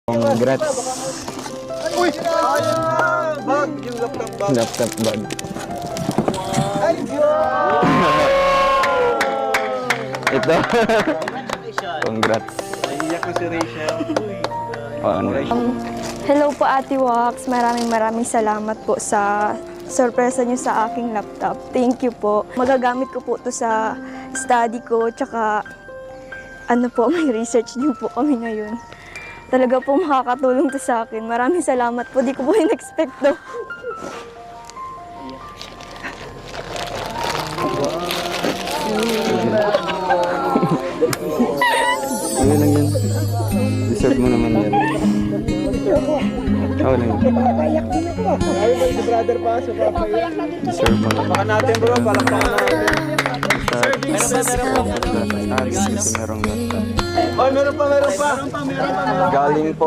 Congrats. Uy! Ayun na! Bag! Yung laptop bag. Laptop bag. Ay, God! Ito. Congrats. Naiiyak na si Rachel. Uy! Paano? Hello po Ate Wax, maraming salamat po sa sorpresa niyo sa aking laptop. Thank you po. Magagamit ko po to sa study ko, tsaka ano po, may research din po kami ngayon. Talaga po makakatulong to sa akin. Maraming salamat po, di ko po in-expect to. Ano lang yan? Deserve mo naman yan. Oo lang yan. Sabi ba si brother pa? So, Deserve mo lang. palakpakan natin bro, palakpakan natin. Kasi merong laptop. Oh, meron pa. Galing po